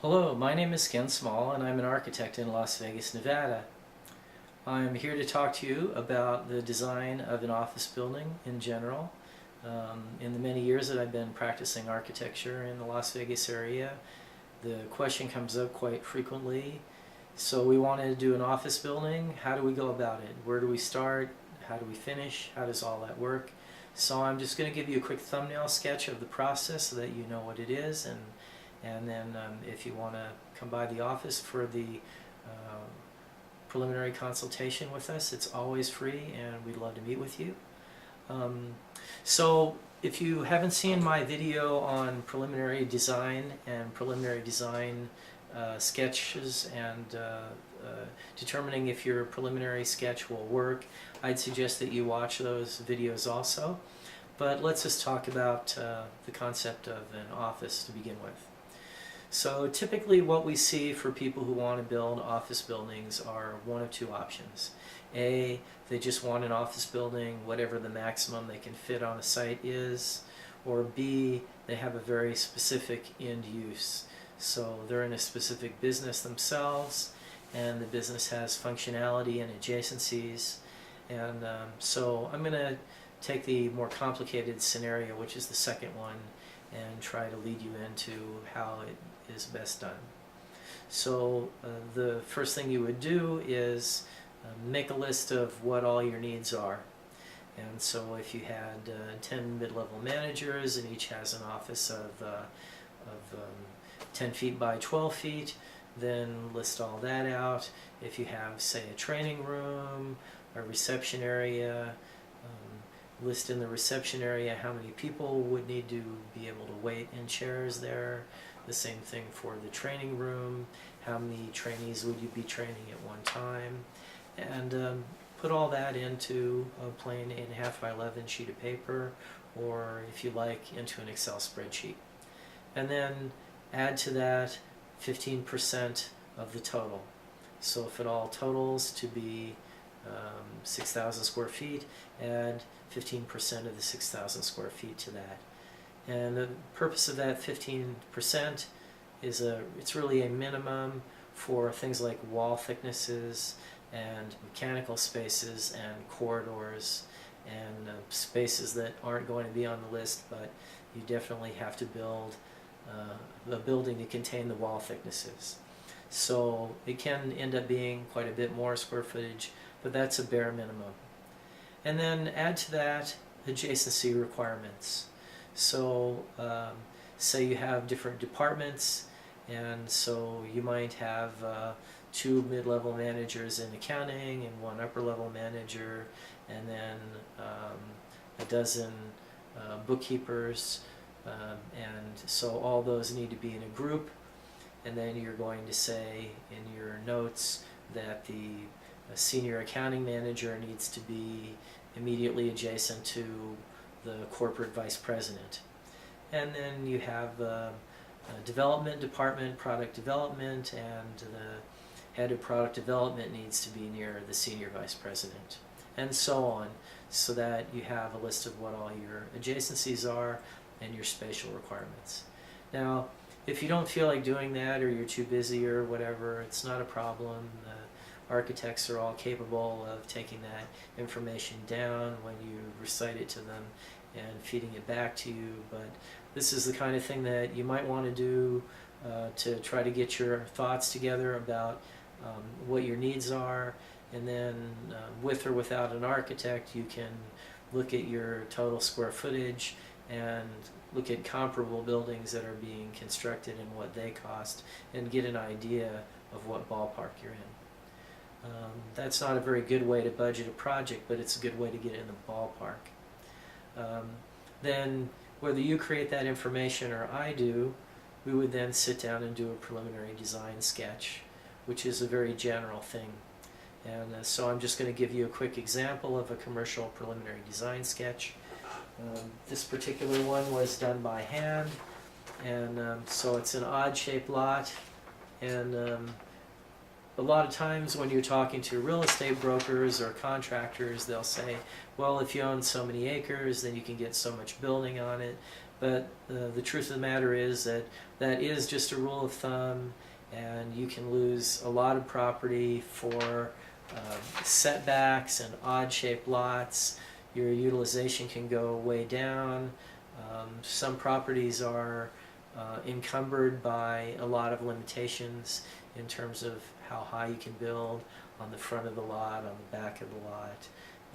Hello, my name is Ken Small and I'm an architect in Las Vegas, Nevada. I'm here to talk to you about the design of an office building in general. In the many years that I've been practicing architecture in the Las Vegas area, the question comes up quite frequently. So we wanted to do an office building. How do we go about it? Where do we start? How do we finish? How does all that work? So I'm just going to give you a quick thumbnail sketch of the process so that you know what it is, and then if you want to come by the office for the preliminary consultation with us, it's always free and we'd love to meet with you. So if you haven't seen my video on preliminary design and preliminary design sketches and determining if your preliminary sketch will work, I'd suggest that you watch those videos also. But let's just talk about the concept of an office to begin with. So typically what we see for people who want to build office buildings are one of two options. A, they just want an office building, whatever the maximum they can fit on a site is. Or B, they have a very specific end use. So they're in a specific business themselves, and the business has functionality and adjacencies. And so I'm going to take the more complicated scenario, which is the second one, and try to lead you into how it is best done. So the first thing you would do is make a list of what all your needs are. And so if you had 10 mid-level managers and each has an office of 10 feet by 12 feet, then list all that out. If you have, say, a training room, a reception area, list in the reception area how many people would need to be able to wait in chairs there. The same thing for the training room. How many trainees would you be training at one time? And put all that into a plain 8.5 by 11 sheet of paper, or if you like, into an Excel spreadsheet. And then add to that 15% of the total. So if it all totals to be 6,000 square feet, add 15% of the 6,000 square feet to that. And the purpose of that 15% is it's really a minimum for things like wall thicknesses and mechanical spaces and corridors and spaces that aren't going to be on the list, but you definitely have to build a building to contain the wall thicknesses. So it can end up being quite a bit more square footage, but that's a bare minimum. And then add to that adjacency requirements. So say you have different departments, and so you might have 2 mid-level managers in accounting and 1 upper-level manager, and then a dozen bookkeepers, and so all those need to be in a group. And then you're going to say in your notes that the senior accounting manager needs to be immediately adjacent to the corporate vice president. And then you have a development department, product development, and the head of product development needs to be near the senior vice president, and so on, so that you have a list of what all your adjacencies are and your spatial requirements. Now, if you don't feel like doing that, or you're too busy or whatever, it's not a problem. Architects are all capable of taking that information down when you recite it to them and feeding it back to you. But this is the kind of thing that you might want to do to try to get your thoughts together about what your needs are. And then with or without an architect, you can look at your total square footage and look at comparable buildings that are being constructed and what they cost, and get an idea of what ballpark you're in. That's not a very good way to budget a project, but it's a good way to get in the ballpark. Then whether you create that information or I do, we would then sit down and do a preliminary design sketch, which is a very general thing. And so I'm just going to give you a quick example of a commercial preliminary design sketch. This particular one was done by hand, and so it's an odd-shaped lot, and a lot of times when you're talking to real estate brokers or contractors, they'll say, well, if you own so many acres, then you can get so much building on it. but the truth of the matter is that that is just a rule of thumb, and you can lose a lot of property for setbacks and odd-shaped lots. Your utilization can go way down. Some properties are encumbered by a lot of limitations in terms of how high you can build on the front of the lot, on the back of the lot.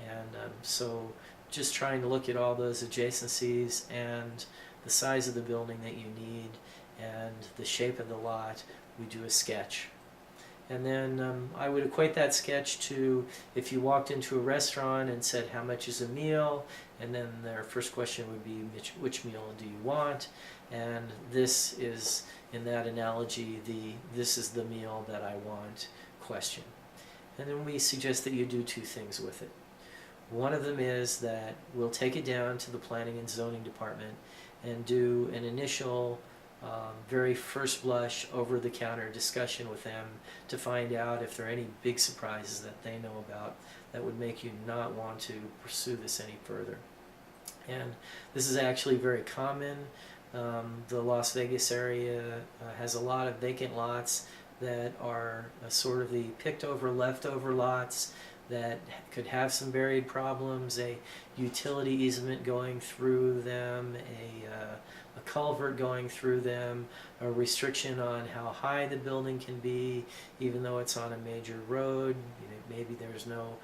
And so just trying to look at all those adjacencies and the size of the building that you need and the shape of the lot, we do a sketch. And then I would equate that sketch to if you walked into a restaurant and said, how much is a meal? And then their first question would be, which meal do you want? And this is, in that analogy, this is the meal that I want question. And then we suggest that you do two things with it. One of them is that we'll take it down to the Planning and Zoning Department and do an initial very first blush over-the-counter discussion with them to find out if there are any big surprises that they know about that would make you not want to pursue this any further. And this is actually very common. The Las Vegas area has a lot of vacant lots that are sort of the picked over, leftover lots that could have some varied problems, a utility easement going through them, a culvert going through them, a restriction on how high the building can be, even though it's on a major road. Maybe there's no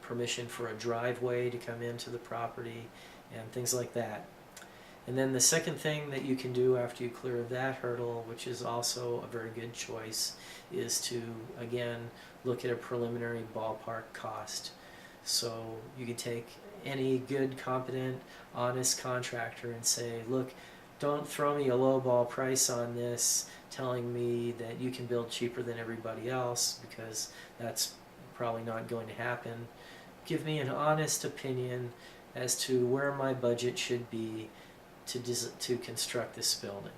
permission for a driveway to come into the property, and things like that. And then the second thing that you can do after you clear that hurdle, which is also a very good choice, is to, again, look at a preliminary ballpark cost. So you can take any good, competent, honest contractor and say, look, don't throw me a lowball price on this telling me that you can build cheaper than everybody else, because that's probably not going to happen. Give me an honest opinion as to where my budget should be to construct this building.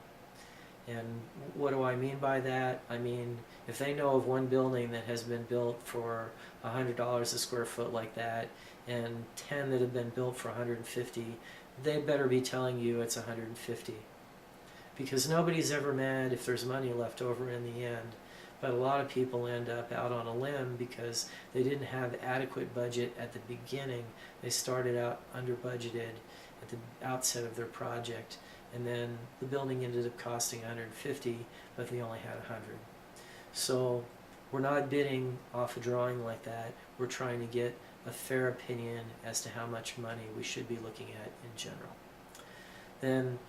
And what do I mean by that? I mean, if they know of one building that has been built for $100 a square foot like that, and 10 that have been built for $150, they better be telling you it's $150. Because nobody's ever mad if there's money left over in the end. But a lot of people end up out on a limb because they didn't have adequate budget at the beginning. They started out under budgeted at the outset of their project, and then the building ended up costing $150, but they only had $100. So we're not bidding off a drawing like that. We're trying to get a fair opinion as to how much money we should be looking at in general. Then,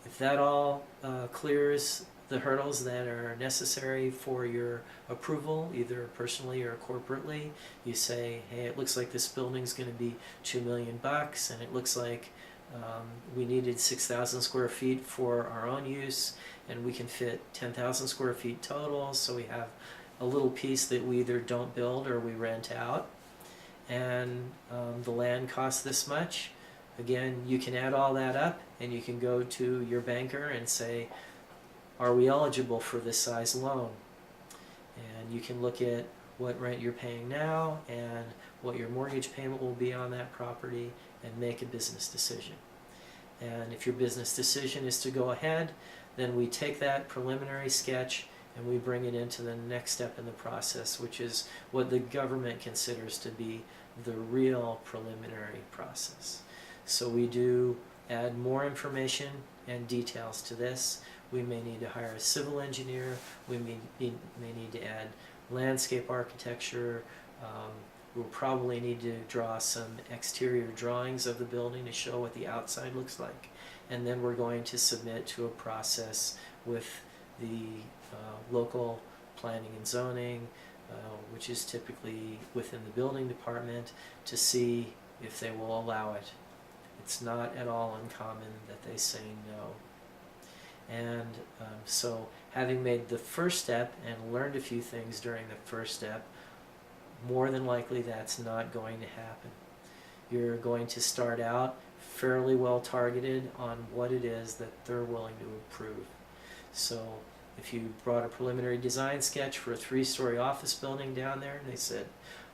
if that all clears the hurdles that are necessary for your approval, either personally or corporately, you say, hey, it looks like this building's going to be $2 million, and it looks like we needed 6,000 square feet for our own use, and we can fit 10,000 square feet total, so we have a little piece that we either don't build or we rent out, and the land costs this much. Again, you can add all that up, and you can go to your banker and say, are we eligible for this size loan? And you can look at what rent you're paying now and what your mortgage payment will be on that property and make a business decision. And if your business decision is to go ahead, then we take that preliminary sketch and we bring it into the next step in the process, which is what the government considers to be the real preliminary process. So we do add more information and details to this. We may need to hire a civil engineer. We may need to add landscape architecture. We'll probably need to draw some exterior drawings of the building to show what the outside looks like. And then we're going to submit to a process with the local planning and zoning, which is typically within the building department, to see if they will allow it. It's not at all uncommon that they say no. And so having made the first step and learned a few things during the first step, more than likely that's not going to happen. You're going to start out fairly well targeted on what it is that they're willing to approve. So If you brought a preliminary design sketch for a 3-story office building down there, and they said,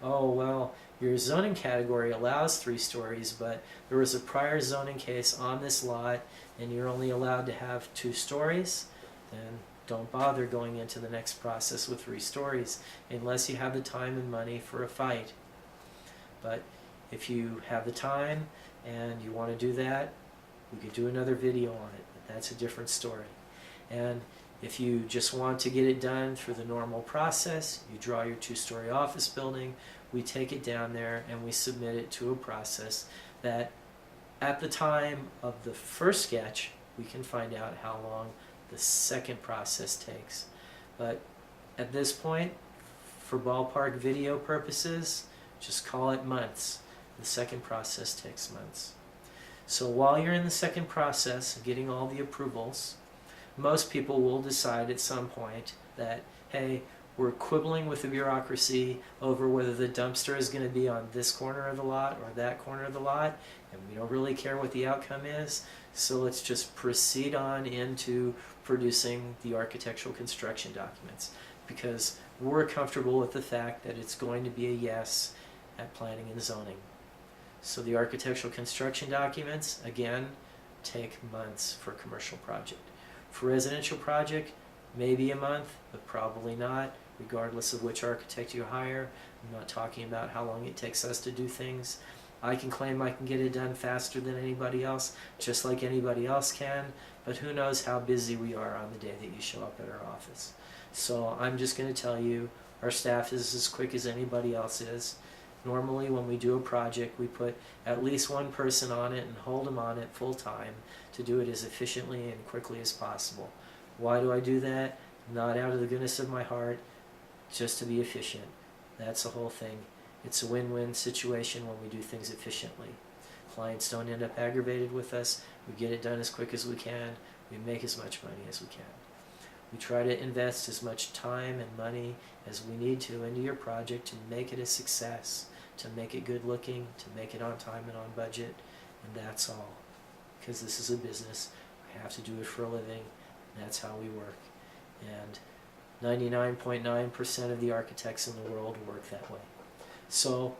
oh, well, your zoning category allows 3 stories, but there was a prior zoning case on this lot, and you're only allowed to have 2 stories, then don't bother going into the next process with 3 stories unless you have the time and money for a fight. But if you have the time and you want to do that, we could do another video on it, but that's a different story. And if you just want to get it done through the normal process, you draw your 2-story office building, we take it down there and we submit it to a process that at the time of the first sketch, we can find out how long the second process takes. But at this point, for ballpark video purposes, just call it months. The second process takes months. So while you're in the second process, getting all the approvals, most people will decide at some point that, hey, we're quibbling with the bureaucracy over whether the dumpster is going to be on this corner of the lot or that corner of the lot, and we don't really care what the outcome is, so let's just proceed on into producing the architectural construction documents, because we're comfortable with the fact that it's going to be a yes at planning and zoning. So the architectural construction documents, again, take months for a commercial project. For residential project, maybe a month, but probably not, regardless of which architect you hire. I'm not talking about how long it takes us to do things. I can claim I can get it done faster than anybody else, just like anybody else can, but who knows how busy we are on the day that you show up at our office. So I'm just going to tell you, our staff is as quick as anybody else is. Normally when we do a project, we put at least one person on it and hold them on it full time to do it as efficiently and quickly as possible. Why do I do that? Not out of the goodness of my heart, just to be efficient. That's the whole thing. It's a win-win situation when we do things efficiently. Clients don't end up aggravated with us. We get it done as quick as we can. We make as much money as we can. We try to invest as much time and money as we need to into your project to make it a success, to make it good looking, to make it on time and on budget, and that's all. Because this is a business. I have to do it for a living, and that's how we work. And 99.9% of the architects in the world work that way. So,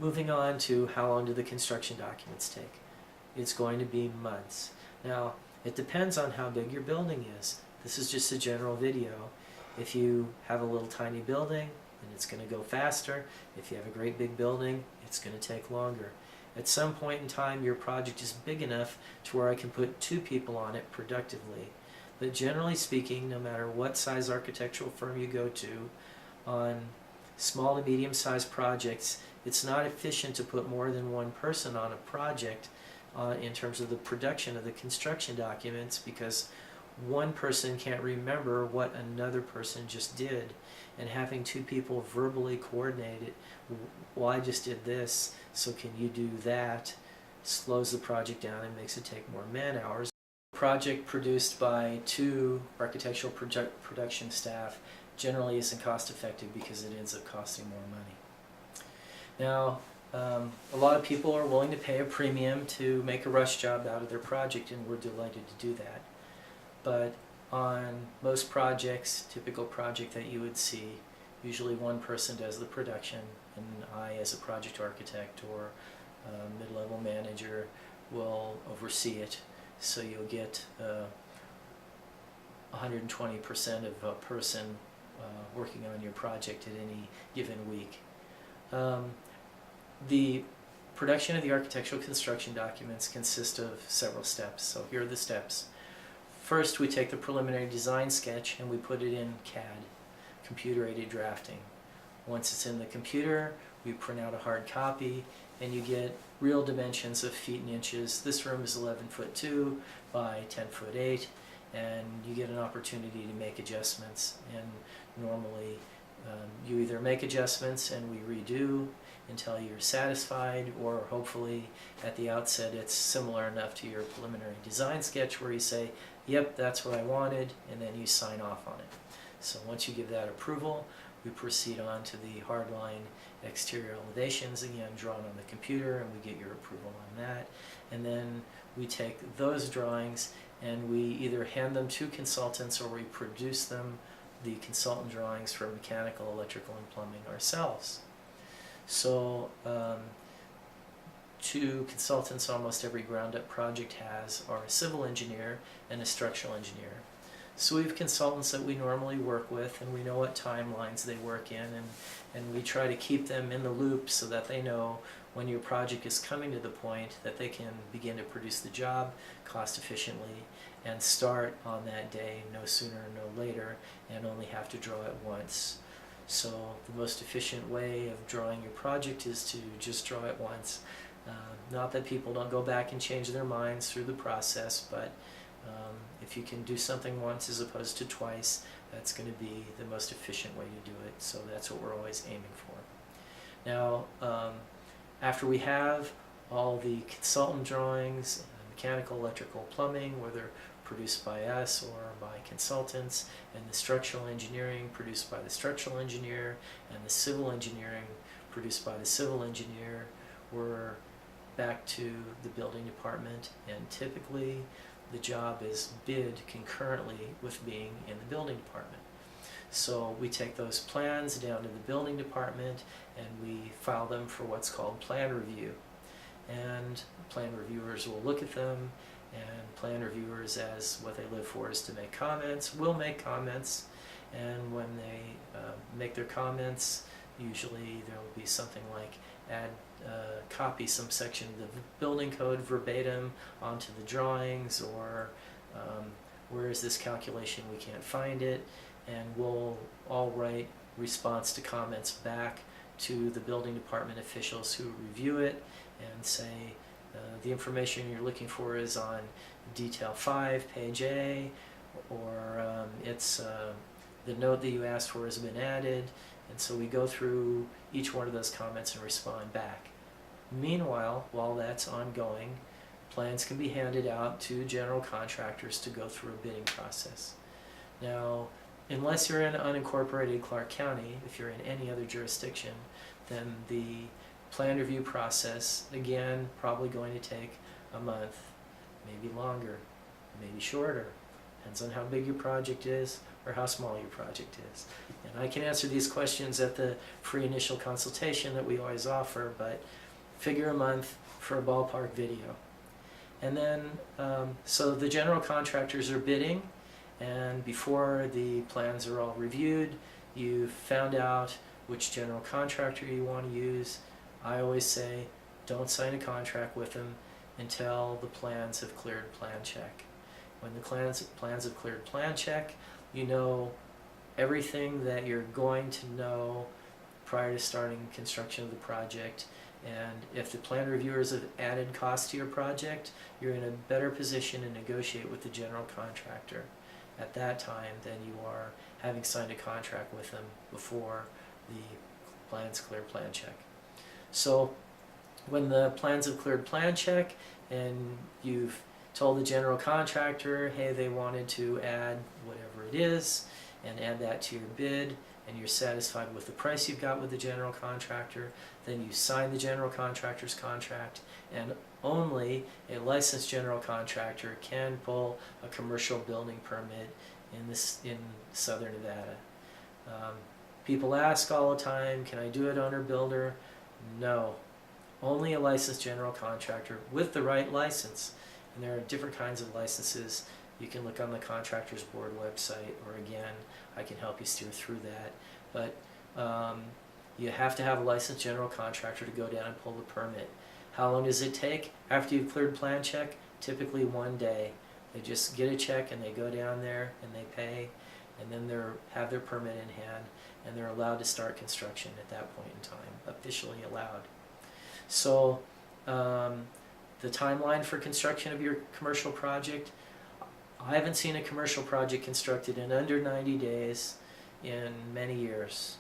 moving on to how long do the construction documents take? It's going to be months. Now, it depends on how big your building is. This is just a general video. If you have a little tiny building, then it's going to go faster. If you have a great big building, it's going to take longer. At some point in time, your project is big enough to where I can put 2 people on it productively. But generally speaking, no matter what size architectural firm you go to, on small to medium-sized projects, it's not efficient to put more than one person on a project in terms of the production of the construction documents, because one person can't remember what another person just did, and having 2 people verbally coordinate it, well, I just did this, so can you do that, slows the project down and makes it take more man hours. A project produced by 2 architectural production staff generally isn't cost effective because it ends up costing more money. Now, a lot of people are willing to pay a premium to make a rush job out of their project, and we're delighted to do that. But on most projects, typical project that you would see, usually one person does the production, and I, as a project architect or mid-level manager, will oversee it. So you'll get 120% of a person working on your project at any given week. The production of the architectural construction documents consists of several steps. So here are the steps. First, we take the preliminary design sketch and we put it in CAD, computer-aided drafting. Once it's in the computer, we print out a hard copy, and you get real dimensions of feet and inches. This room is 11'2" by 10'8", and you get an opportunity to make adjustments. And normally, you either make adjustments and we redo until you're satisfied, or hopefully at the outset it's similar enough to your preliminary design sketch where you say, yep, that's what I wanted, and then you sign off on it. So once you give that approval, we proceed on to the hardline exterior elevations, again drawn on the computer, and we get your approval on that. And then we take those drawings and we either hand them to consultants or we produce them, the consultant drawings, for mechanical, electrical, and plumbing ourselves. So two consultants almost every ground-up project has are a civil engineer and a structural engineer. So we have consultants that we normally work with, and we know what timelines they work in, and we try to keep them in the loop so that they know when your project is coming to the point that they can begin to produce the job cost efficiently and start on that day, no sooner, no later, and only have to draw it once. So the most efficient way of drawing your project is to just draw it once. Not that people don't go back and change their minds through the process, but if you can do something once as opposed to twice, that's going to be the most efficient way to do it. So that's what we're always aiming for. Now, after we have all the consultant drawings, mechanical, electrical, plumbing, whether produced by us or by consultants, and the structural engineering produced by the structural engineer, and the civil engineering produced by the civil engineer, we're back to the building department, and typically the job is bid concurrently with being in the building department. So we take those plans down to the building department and we file them for what's called plan review. And plan reviewers will look at them, and plan reviewers, as what they live for is to make comments, will make comments, and when they make their comments, usually there will be something like copy some section of the building code verbatim onto the drawings, or where is this calculation, we can't find it, and we'll all write response to comments back to the building department officials who review it and say the information you're looking for is on detail 5, page A, or it's the note that you asked for has been added. And so we go through each one of those comments and respond back. Meanwhile, while that's ongoing, plans can be handed out to general contractors to go through a bidding process. Now, unless you're in unincorporated Clark County, if you're in any other jurisdiction, then the plan review process, again, probably going to take a month, maybe longer, maybe shorter. Depends on how big your project is or how small your project is. And I can answer these questions at the free initial consultation that we always offer, but figure a month for a ballpark video. And then, so the general contractors are bidding, and before the plans are all reviewed, you've found out which general contractor you want to use. I always say, don't sign a contract with them until the plans have cleared plan check. When the plans have cleared plan check, you know everything that you're going to know prior to starting construction of the project. And if the plan reviewers have added cost to your project, you're in a better position to negotiate with the general contractor at that time than you are having signed a contract with them before the plans clear plan check. So when the plans have cleared plan check and you've told the general contractor, hey, they wanted to add whatever it is and add that to your bid, and you're satisfied with the price you've got with the general contractor, then you sign the general contractor's contract, and only a licensed general contractor can pull a commercial building permit in southern Nevada. People ask all the time, can I do it owner builder? No. Only a licensed general contractor with the right license. And there are different kinds of licenses. You can look on the Contractors Board website, or again, I can help you steer through that. But you have to have a licensed general contractor to go down and pull the permit. How long does it take after you've cleared plan check? Typically 1 day. They just get a check and they go down there and they pay, and then they have their permit in hand, and they're allowed to start construction at that point in time, officially allowed. So the timeline for construction of your commercial project, I haven't seen a commercial project constructed in under 90 days in many years.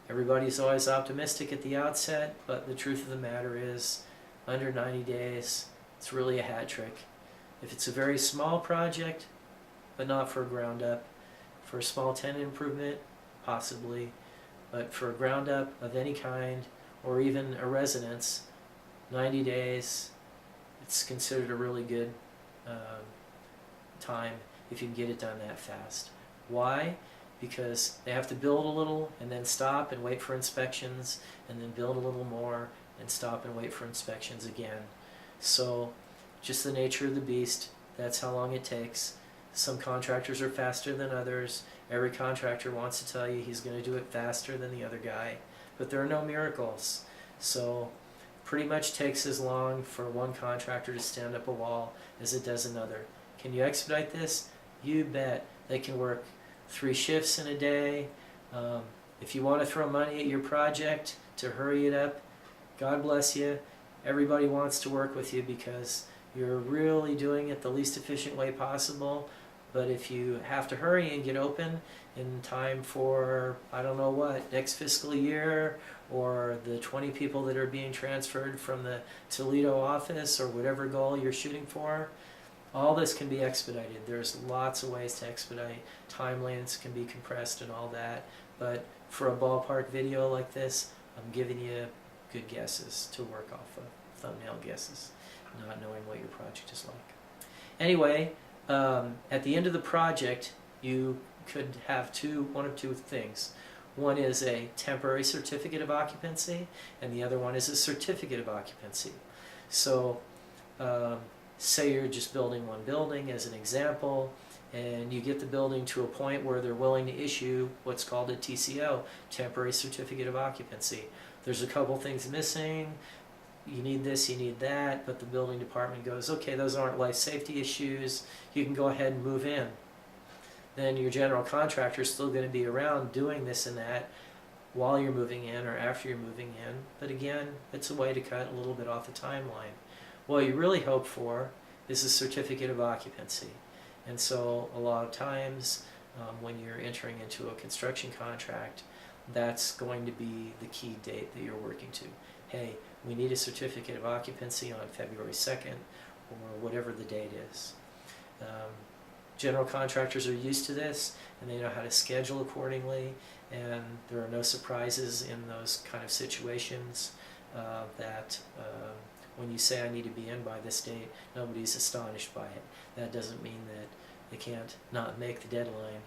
Everybody's always optimistic at the outset, but the truth of the matter is, under 90 days, it's really a hat trick. If it's a very small project, but not for a ground up, for a small tenant improvement, possibly, But for a ground up of any kind, or even a residence, 90 days, it's considered a really good time if you can get it done that fast. Why? Because they have to build a little and then stop and wait for inspections, and then build a little more and stop and wait for inspections again. So just the nature of the beast, that's how long it takes. Some contractors are faster than others. Every contractor wants to tell you he's going to do it faster than the other guy, but there are no miracles. So pretty much takes as long for one contractor to stand up a wall as it does another. Can you expedite this? You bet. They can work 3 shifts in a day. If you want to throw money at your project to hurry it up, God bless you. Everybody wants to work with you because you're really doing it the least efficient way possible. But if you have to hurry and get open in time for, I don't know what, next fiscal year, or the 20 people that are being transferred from the Toledo office, or whatever goal you're shooting for, all this can be expedited. There's lots of ways to expedite. Timelines can be compressed and all that. But for a ballpark video like this, I'm giving you good guesses to work off of, thumbnail guesses, not knowing what your project is like. Anyway, at the end of the project, you could have one of two things. One is a temporary certificate of occupancy, and the other one is a certificate of occupancy. So, say you're just building one building as an example, and you get the building to a point where they're willing to issue what's called a TCO, temporary certificate of occupancy. There's a couple things missing. You need this, you need that, but the building department goes, okay, those aren't life safety issues, you can go ahead and move in. Then your general contractor is still going to be around doing this and that while you're moving in or after you're moving in. But again, it's a way to cut a little bit off the timeline. What you really hope for is a certificate of occupancy. And so a lot of times when you're entering into a construction contract, that's going to be the key date that you're working to. Hey, we need a certificate of occupancy on February 2nd, or whatever the date is. General contractors are used to this, and they know how to schedule accordingly, and there are no surprises in those kind of situations that when you say I need to be in by this date, nobody's astonished by it. That doesn't mean that they can't not make the deadline,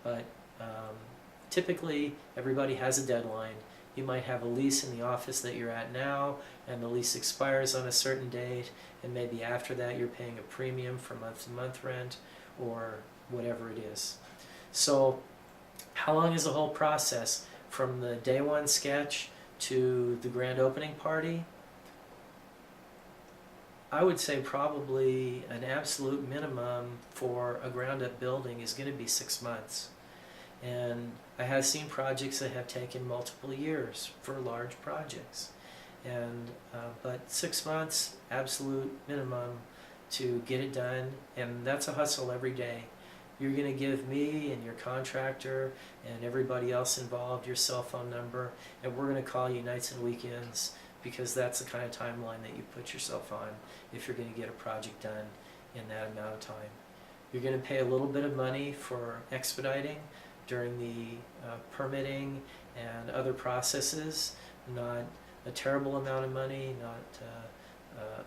but typically everybody has a deadline. You might have a lease in the office that you're at now, and the lease expires on a certain date, and maybe after that you're paying a premium for month-to-month rent, or whatever it is. So how long is the whole process from the day one sketch to the grand opening party? I would say probably an absolute minimum for a ground up building is going to be 6 months. And I have seen projects that have taken multiple years for large projects. And but 6 months, absolute minimum to get it done, and that's a hustle every day. You're going to give me and your contractor and everybody else involved your cell phone number, and we're going to call you nights and weekends, because that's the kind of timeline that you put yourself on if you're going to get a project done in that amount of time. You're going to pay a little bit of money for expediting during the permitting and other processes, not a terrible amount of money, not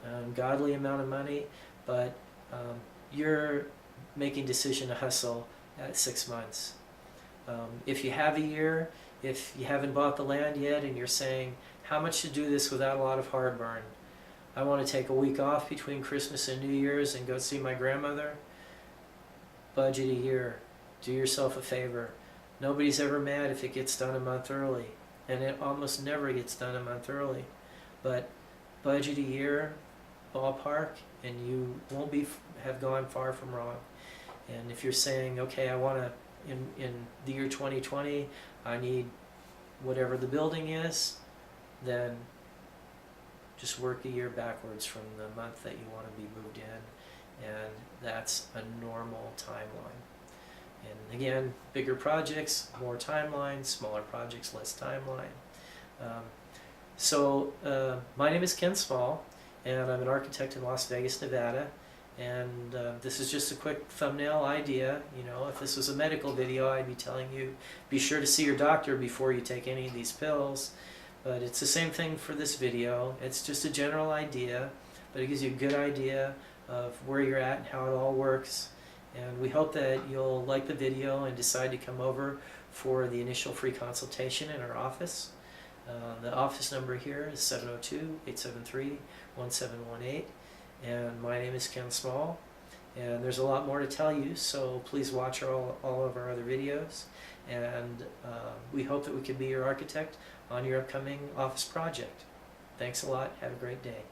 an ungodly amount of money, but you're making decision to hustle at 6 months. If you have a year, if you haven't bought the land yet and you're saying, how much to do this without a lot of heartburn? I want to take a week off between Christmas and New Year's and go see my grandmother. Budget a year. Do yourself a favor. Nobody's ever mad if it gets done a month early, and it almost never gets done a month early. But budget a year, ballpark, and you won't have gone far from wrong. And if you're saying, okay, I want to, in the year 2020, I need whatever the building is, then just work a year backwards from the month that you want to be moved in, and that's a normal timeline. And again, bigger projects, more timeline; smaller projects, less timeline. So my name is Ken Small, and I'm an architect in Las Vegas, Nevada, And this is just a quick thumbnail idea. You know, if this was a medical video, I'd be telling you, be sure to see your doctor before you take any of these pills. But it's the same thing for this video. It's just a general idea, but it gives you a good idea of where you're at and how it all works. And we hope that you'll like the video and decide to come over for the initial free consultation in our office. The office number here is 702-873-1718. And my name is Ken Small, and there's a lot more to tell you, so please watch all of our other videos, and we hope that we can be your architect on your upcoming office project. Thanks a lot. Have a great day.